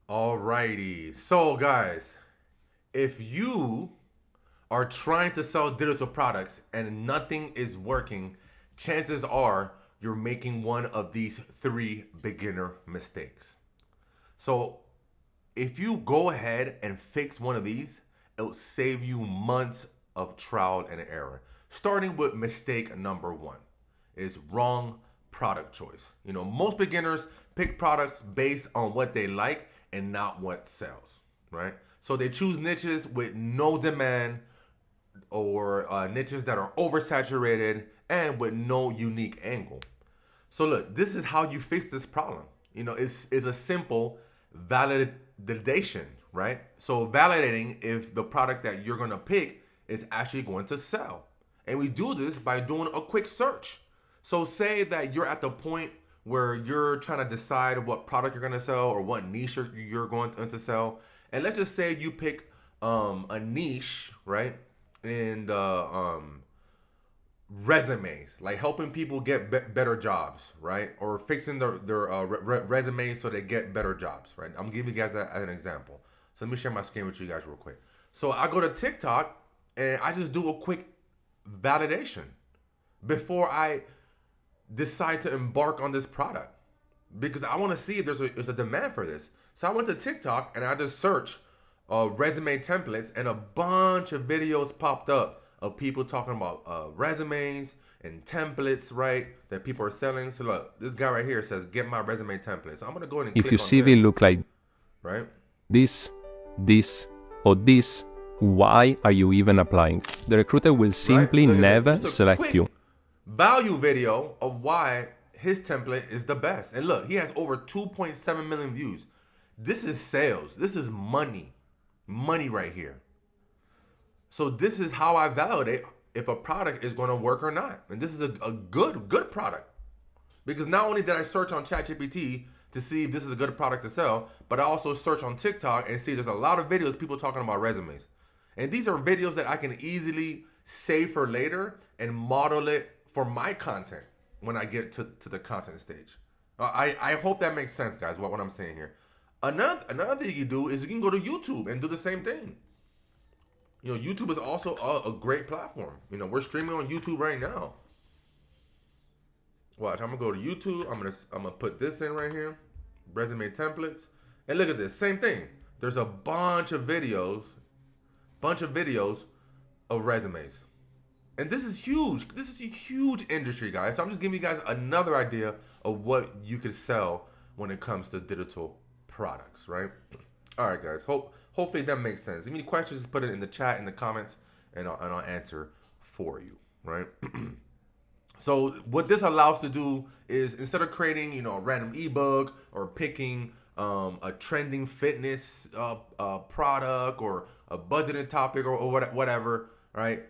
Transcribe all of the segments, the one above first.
Alrighty. So, guys, if you are trying to sell digital products and nothing is working, chances are you're making one of these three beginner mistakes. So, if you go ahead and fix one of these, it'll save you months of trial and error. Starting with mistake number one is wrong product choice. Most beginners pick products based on what they like and not what sells, right? So they choose niches with no demand or niches that are oversaturated and with no unique angle. So look, this is how you fix this problem. It's a simple validation, right? So validating if the product that you're gonna pick is actually going to sell. And we do this by doing a quick search. So say that you're at the point where you're trying to decide what product you're gonna sell or what niche you're going to sell. And let's just say you pick a niche, right? In the resumes, like helping people get better jobs, right? Or fixing their resumes so they get better jobs, right? I'm giving you guys that as an example. So let me share my screen with you guys real quick. So I go to TikTok and I just do a quick validation before I decide to embark on this product because I want to see if there's a demand for this. So I went to TikTok and I just searched resume templates, and a bunch of videos popped up of people talking about resumes and templates, right? That people are selling. So look, this guy right here says, "Get my resume template." So I'm gonna go ahead and If click your on CV him, look like right? this, this, or this, why are you even applying? The recruiter will Right? simply Look at this. never Just a select you. quick value video of why his template is the best. And look, he has over 2.7 million views. This is sales. This is money. Money right here. So this is how I validate if a product is going to work or not. And this is a good product. Because not only did I search on ChatGPT to see if this is a good product to sell, but I also search on TikTok and see there's a lot of videos people talking about resumes. And these are videos that I can easily save for later and model it for my content when I get to the content stage. I hope that makes sense, guys, what I'm saying here. Another thing you do is you can go to YouTube and do the same thing. YouTube is also a great platform. We're streaming on YouTube right now. Watch, I'm gonna go to YouTube. I'm gonna put this in right here, resume templates, and look at this. Same thing. There's a bunch of videos of resumes, and this is huge. This is a huge industry, guys. So I'm just giving you guys another idea of what you could sell when it comes to digital products, right? All right, guys. Hopefully that makes sense. If you have any questions, just put it in the chat in the comments, and I'll answer for you, right? So what this allows to do is instead of creating, a random ebook or picking a trending fitness product or a budgeted topic or whatever, right?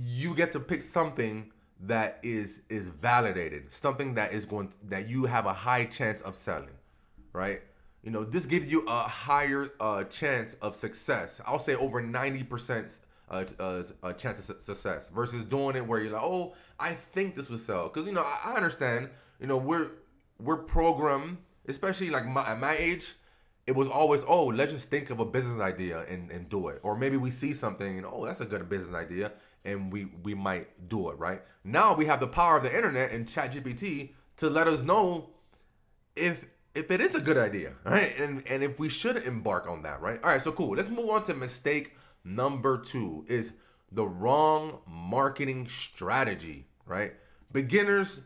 You get to pick something that is validated, something that you have a high chance of selling, right? This gives you a higher chance of success. I'll say over 90% chance of success versus doing it where you're like, oh, I think this would sell. Because I understand. We're programmed, especially like at my age. It was always, oh, let's just think of a business idea and do it. Or maybe we see something and, oh, that's a good business idea, and we might do it, right? Now we have the power of the internet and ChatGPT to let us know if it is a good idea, right? And if we should embark on that, right? All right, so cool. Let's move on to mistake number 2 is the wrong marketing strategy, right? Beginners,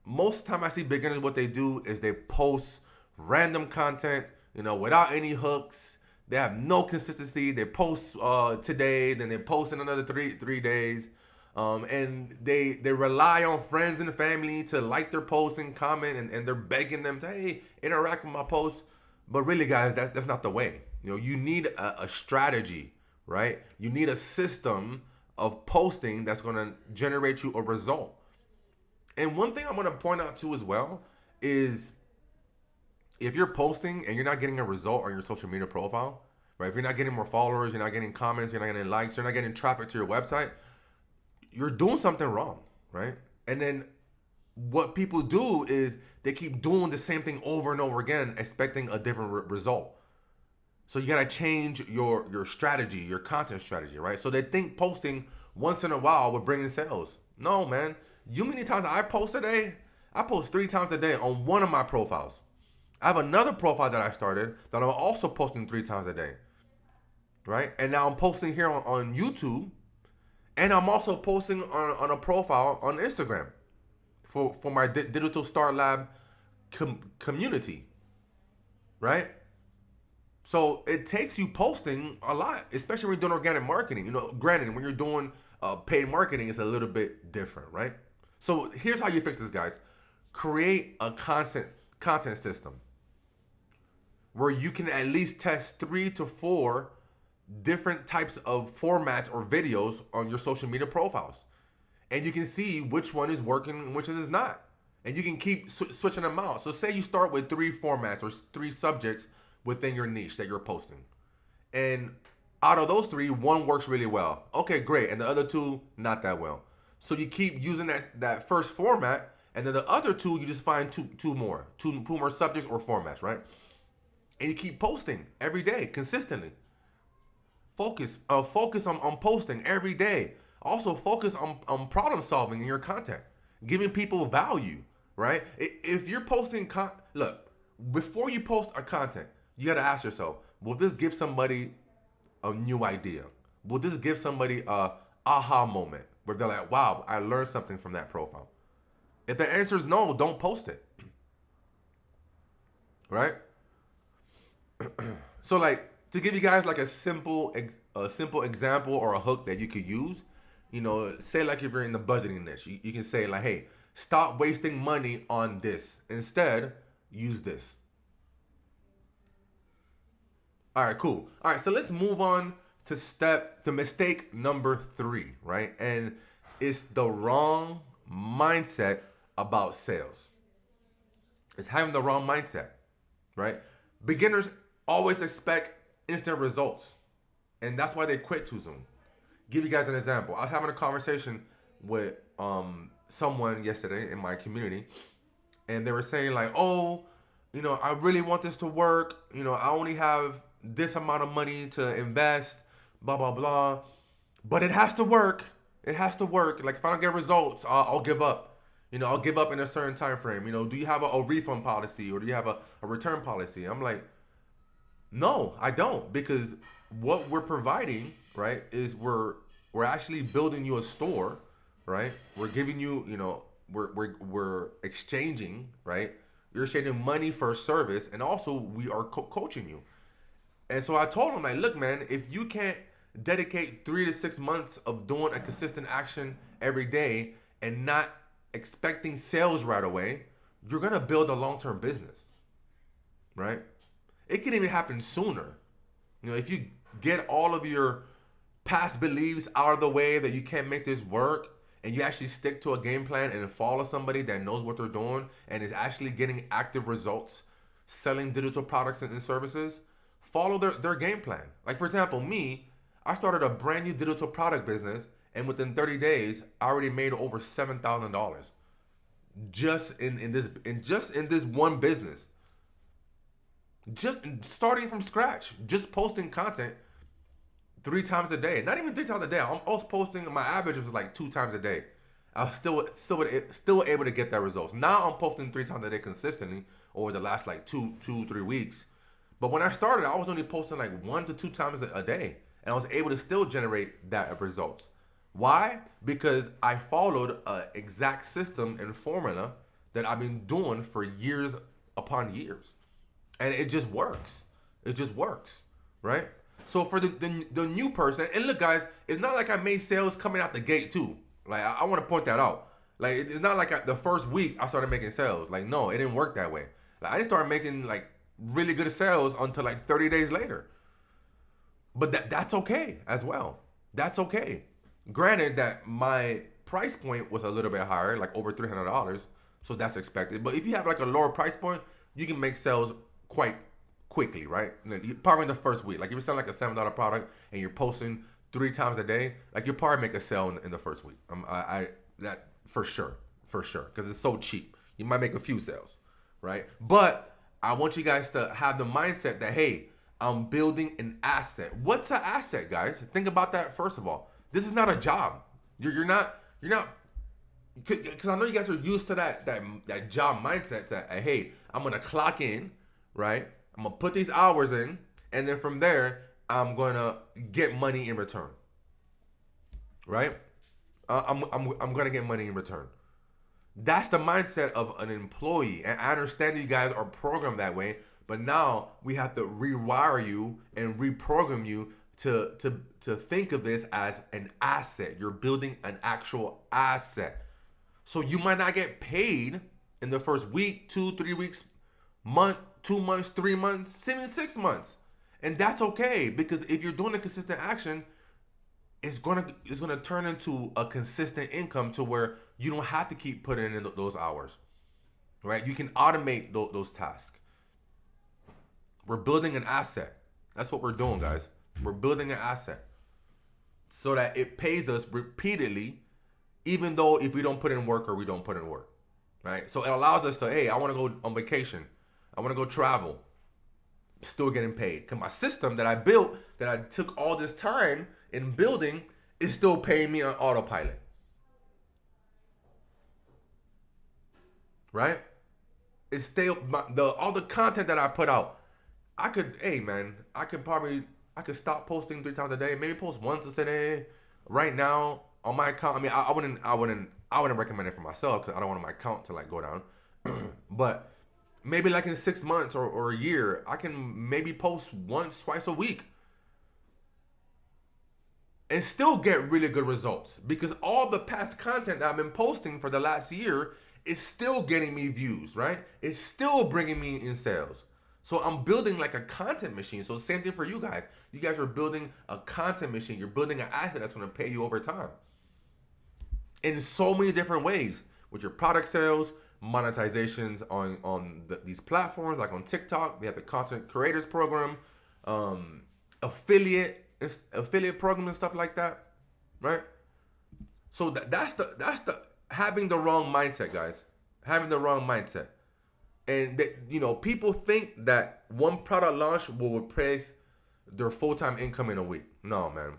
most of the time I see beginners, what they do is they post random content, without any hooks. They have no consistency. They post today, then they post in another three days. And they rely on friends and family to like their posts and comment, and they're begging them to, hey, interact with my post. But really, guys, that's not the way. You need a strategy, right? You need a system of posting that's going to generate you a result. And one thing I want to point out too as well is if you're posting and you're not getting a result on your social media profile, right? If you're not getting more followers, you're not getting comments, you're not getting likes, you're not getting traffic to your website, you're doing something wrong, right? And then what people do is they keep doing the same thing over and over again, expecting a different result. So you gotta change your strategy, your content strategy, right? So they think posting once in a while would bring in sales. No, man. You many times I post a day? I post 3 times a day on one of my profiles. I have another profile that I started that I'm also posting 3 times a day, right? And now I'm posting here on YouTube, and I'm also posting on a profile on Instagram for my Digital Start Lab community, right? So it takes you posting a lot, especially when you're doing organic marketing. You know, granted, when you're doing paid marketing, it's a little bit different, right? So here's how you fix this, guys. Create a content system where you can at least test 3 to 4 different types of formats or videos on your social media profiles, and you can see which one is working and which is not, and you can keep switching them out. So say you start with 3 formats or 3 subjects within your niche that you're posting, and out of those 3, one works really well. Okay, great, and the other 2 not that well. So you keep using that first format, and then the other 2 you just find two more subjects or formats, right? And you keep posting every day consistently. Focus on posting every day. Also focus on problem solving in your content, giving people value, right? If you're posting look, before you post a content, you got to ask yourself, will this give somebody a new idea? Will this give somebody a aha moment where they're like, wow, I learned something from that profile? If the answer is no, don't post it. Right? So like, to give you guys like a simple example or a hook that you could use, you know, say like if you're in the budgeting niche, you can say like, hey, stop wasting money on this. Instead, use this. All right, cool. All right, so let's move on to mistake number 3, right? And it's the wrong mindset about sales. It's having the wrong mindset, right? Beginners always expect instant results, and that's why they quit too soon. Give you guys an example. I was having a conversation with someone yesterday in my community, and they were saying like, oh, you know, I really want this to work. You know, I only have this amount of money to invest, blah blah blah, but it has to work. It has to work. Like if I don't get results, I'll give up. You know, I'll give up in a certain time frame. You know, do you have a refund policy, or do you have a return policy? I'm like, no, I don't, because what we're providing, right, is we're actually building you a store, right? We're giving you, you know, we're exchanging, right? You're exchanging money for a service, and also we are coaching you. And so I told him, like, look, man, if you can't dedicate 3 to 6 months of doing a consistent action every day and not expecting sales right away, you're gonna build a long-term business, right? It can even happen sooner. You know, if you get all of your past beliefs out of the way that you can't make this work, and you actually stick to a game plan and follow somebody that knows what they're doing and is actually getting active results selling digital products and services, follow their game plan. Like for example, me, I started a brand new digital product business, and within 30 days, I already made over $7,000 just in this one business. Just starting from scratch, just posting content 3 times a day. Not even 3 times a day. I was posting. My average was like 2 times a day. I was still able to get that results. Now I'm posting 3 times a day consistently over the last like 3 weeks. But when I started, I was only posting like 1 to 2 times a day, and I was able to still generate that results. Why? Because I followed an exact system and formula that I've been doing for years upon years, and it just works. It just works, right? So for the new person, and look, guys, it's not like I made sales coming out the gate too. Like I want to point that out. Like it's not like the first week I started making sales. Like no, it didn't work that way. Like I didn't start making like really good sales until like 30 days later. But that's okay as well. That's okay. Granted that my price point was a little bit higher, like over $300, so that's expected. But if you have like a lower price point, you can make sales quite quickly, right? Probably in the first week. Like if you're selling like a $7 product and you're posting 3 times a day, like you'll probably make a sale in the first week. That for sure, because it's so cheap. You might make a few sales, right? But I want you guys to have the mindset that, hey, I'm building an asset. What's an asset, guys? Think about that first of all. This is not a job. You're not because I know you guys are used to that job mindset. That hey, I'm gonna clock in, right? I'm gonna put these hours in, and then from there, I'm gonna get money in return, right? I'm gonna get money in return. That's the mindset of an employee, and I understand that you guys are programmed that way. But now we have to rewire you and reprogram you to think of this as an asset. You're building an actual asset. So you might not get paid in the first week, 2, 3 weeks, month, 2 months, 3 months, even 6 months. And that's okay because if you're doing a consistent action, it's gonna turn into a consistent income to where you don't have to keep putting in those hours. Right? You can automate those tasks. We're building an asset. That's what we're doing, guys. We're building an asset so that it pays us repeatedly, even though if we don't put in work or we don't put in work, right? So it allows us to, hey, I want to go on vacation. I want to go travel. Still getting paid. Because my system that I built, that I took all this time in building, is still paying me on autopilot. Right? It's still, all the content that I put out, I could, hey man, I could stop posting 3 times a day, maybe post once a day. Right now on my account, I mean, I wouldn't recommend it for myself because I don't want my account to like go down. But maybe like in 6 months or a year, I can maybe post once, twice a week, and still get really good results because all the past content that I've been posting for the last year is still getting me views, right? It's still bringing me in sales. So I'm building like a content machine. So same thing for you guys. You guys are building a content machine. You're building an asset that's going to pay you over time in so many different ways with your product sales, monetizations on these platforms like on TikTok. They have the content creators program, affiliate program and stuff like that, right? So that's the having the wrong mindset, guys. Having the wrong mindset. And people think that one product launch will replace their full-time income in a week. No, man,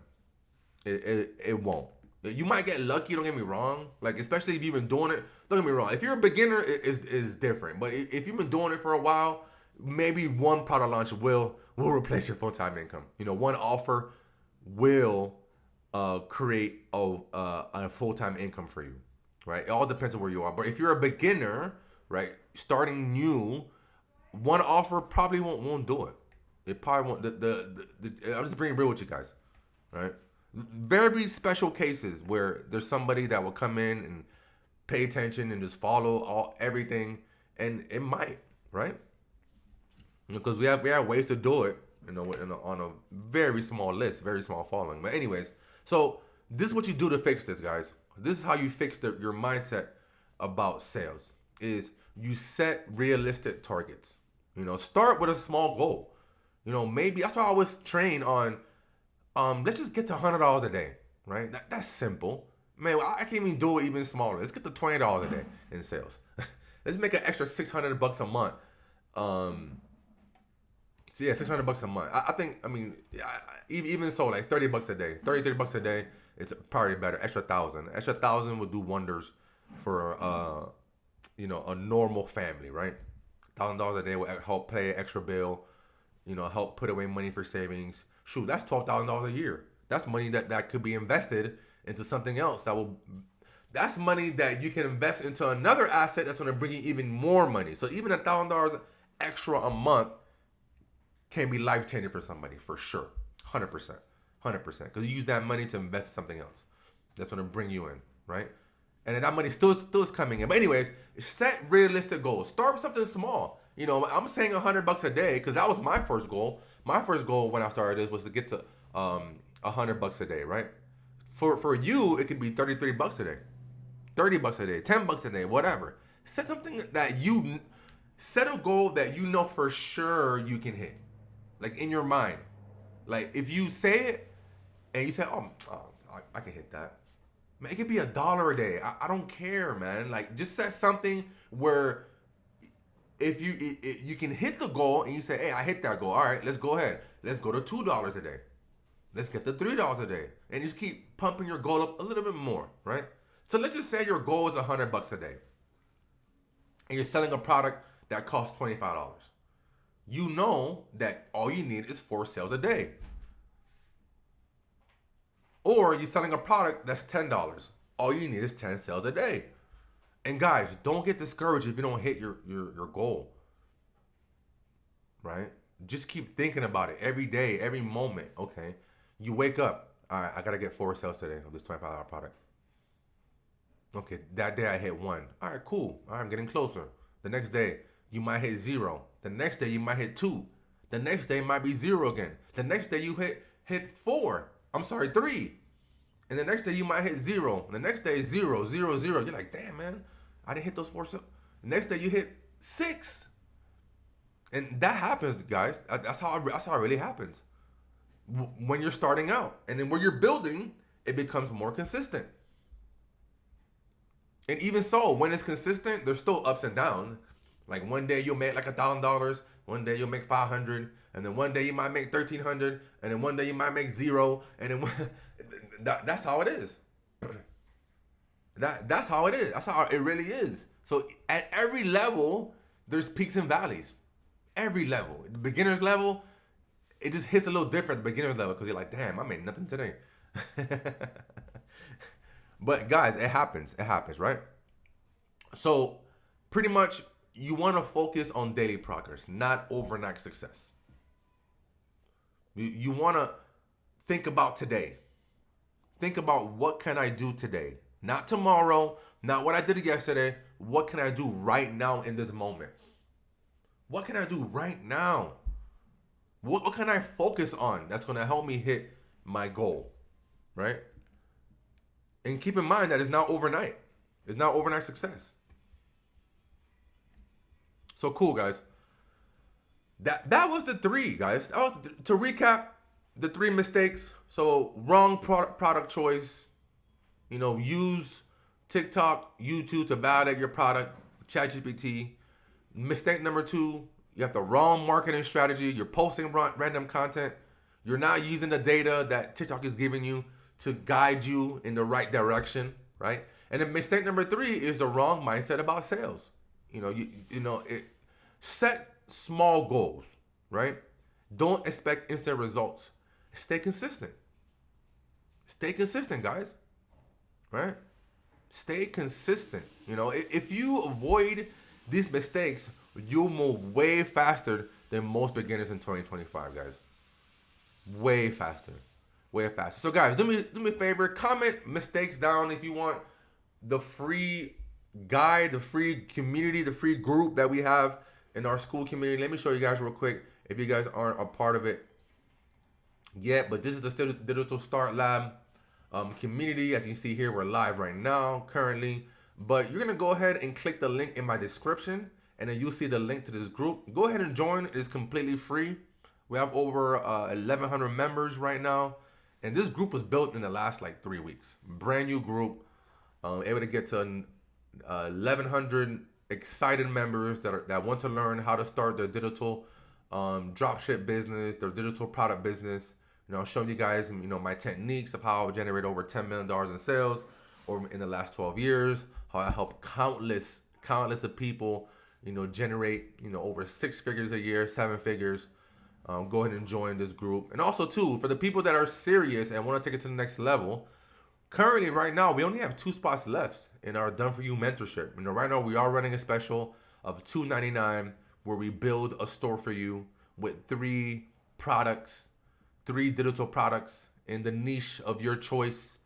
it won't. You might get lucky. Don't get me wrong. Like especially if you've been doing it. Don't get me wrong. If you're a beginner, is different. But if you've been doing it for a while, maybe one product launch will replace your full-time income. One offer will create a full-time income for you, right? It all depends on where you are. But if you're a beginner, right, starting new, one offer probably won't do it. It probably won't. I'm just being real with you guys, right? Very special cases where there's somebody that will come in and pay attention and just follow everything, and it might, right? Because we have ways to do it, on a very small list, very small following. But anyways, so this is what you do to fix this, guys. This is how you fix your mindset about sales. Is you set realistic targets. Start with a small goal. Maybe that's why I always train on let's just get to $100 a day, right? That's simple. Man, I can't even do it even smaller. Let's get to $20 a day in sales. Let's make an extra $600 a month. So yeah, $600 a month. I think, even so, like $30 a day, $30 a day, it's probably better. Extra 1,000. Extra 1,000 would do wonders for a normal family, right? $1,000 a day will help pay an extra bill, help put away money for savings. Shoot, that's $12,000 a year. That's money that could be invested into something else that's money that you can invest into another asset that's going to bring you even more money. So even $1,000 extra a month can be life changing for somebody, for sure. 100%. 100%. Because you use that money to invest in something else that's going to bring you in, right? And then that money still is coming in. But anyways, set realistic goals. Start with something small. I'm saying $100 a day because that was my first goal. My first goal when I started this was to get to $100 a day, right? For you, it could be $33 a day, $30 a day, $10 a day, whatever. Set something set a goal that you know for sure you can hit, like in your mind. Like if you say it and you say, I can hit that. Man, it could be $1 a day. I don't care, man. Like just set something where if you can hit the goal and you say, hey, I hit that goal. All right, let's go ahead. Let's go to $2 a day. Let's get to $3 a day, and just keep pumping your goal up a little bit more, right? So let's just say your goal is $100 a day, and you're selling a product that costs $25. You know that all you need is 4 sales a day. Or you're selling a product that's $10. All you need is 10 sales a day. And guys, don't get discouraged if you don't hit your goal, right? Just keep thinking about it every day, every moment, okay? You wake up, all right, I gotta get 4 sales today of this $25 product. Okay, that day I hit 1. All right, cool. All right, I'm getting closer. The next day, you might hit 0. The next day, you might hit 2. The next day might be 0 again. The next day, you hit 4. I'm sorry, 3. And the next day, you might hit 0. And the next day, 0, 0, 0. You're like, damn, man, I didn't hit those 4 sales. The next day, you hit 6. And that happens, guys. That's how it really happens. When you're starting out. And then when you're building, it becomes more consistent. And even so, when it's consistent, there's still ups and downs. Like one day you'll make like $1,000, one day you'll make 500, and then one day you might make 1,300, and then one day you might make 0, and then that's how it is. That's how it is. That's how it really is. So at every level, there's peaks and valleys. Every level, the beginner's level, it just hits a little different at the beginner's level because you're like, damn, I made nothing today. But guys, it happens, right? So pretty much you want to focus on daily progress, not overnight success. You want to think about today. Think about what can I do today? Not tomorrow, not what I did yesterday. What can I do right now in this moment? What can I do right now? What can I focus on that's going to help me hit my goal, right? And keep in mind that it's not overnight. It's not overnight success. So cool, guys. That was the 3, guys. That was to recap the 3 mistakes. So wrong product choice. Use TikTok, YouTube to validate your product. ChatGPT. Mistake number 2. You have the wrong marketing strategy. You're posting random content. You're not using the data that TikTok is giving you to guide you in the right direction, right? And then mistake number 3 is the wrong mindset about sales. Set small goals, right? Don't expect instant results. Stay consistent. Stay consistent, guys, right? Stay consistent. If you avoid these mistakes, you'll move way faster than most beginners in 2025, guys. Way faster. Way faster. So guys, do me a favor, comment mistakes down if you want the free guide, the free community, the free group that we have in our school community. Let me show you guys real quick if you guys aren't a part of it yet. But this is the Digital Start Lab community. As you see here, we're live right now currently. But you're going to go ahead and click the link in my description, and then you'll see the link to this group. Go ahead and join. It is completely free. We have over 1,100 members right now. And this group was built in the last 3 weeks. Brand new group. Able to get to 1,100 excited members that want to learn how to start their digital dropship business, their digital product business. Showing you guys, my techniques of how I generate over $10 million in sales over in the last 12 years. How I help countless of people, generate, over 6 figures a year, 7 figures. Go ahead and join this group. And also too, for the people that are serious and want to take it to the next level, currently right now, we only have 2 spots left in our Done For You mentorship. Right now we are running a special of $299 where we build a store for you with 3 products, 3 digital products in the niche of your choice.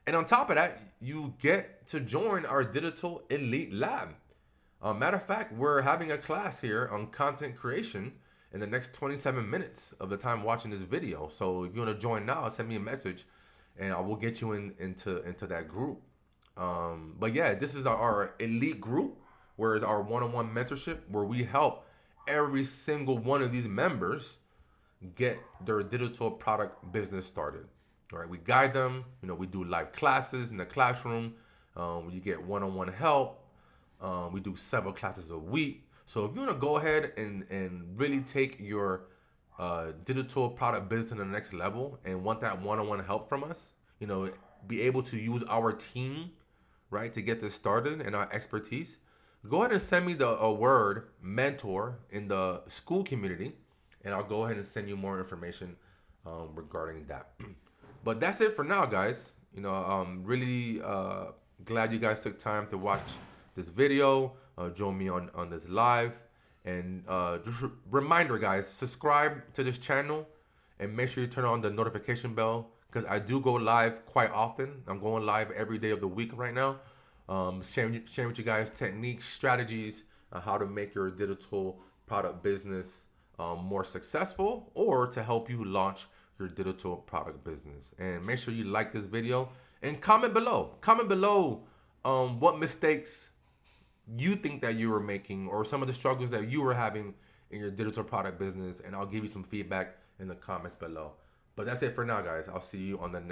And on top of that, you get to join our Digital Elite Lab. Matter of fact, we're having a class here on content creation in the next 27 minutes of the time watching this video. So if you want to join now, send me a message and I will get you into that group. But yeah, this is our elite group, where it's our one-on-one mentorship, where we help every single one of these members get their digital product business started. All right, we guide them. We do live classes in the classroom. You get one-on-one help. We do several classes a week. So if you want to go ahead and really take your digital product business to the next level and want that one-on-one help from us, be able to use our team, right, to get this started and our expertise, go ahead and send me a word mentor in the school community, and I'll go ahead and send you more information regarding that. But that's it for now, guys. I'm really glad you guys took time to watch this video, join me on this live. And just reminder, guys, subscribe to this channel and make sure you turn on the notification bell because I do go live quite often. I'm going live every day of the week right now, sharing with you guys techniques, strategies, how to make your digital product business more successful or to help you launch your digital product business. And make sure you like this video and comment below. Comment below what mistakes you think that you were making or some of the struggles that you were having in your digital product business, and I'll give you some feedback in the comments below. But that's it for now, guys. I'll see you on the next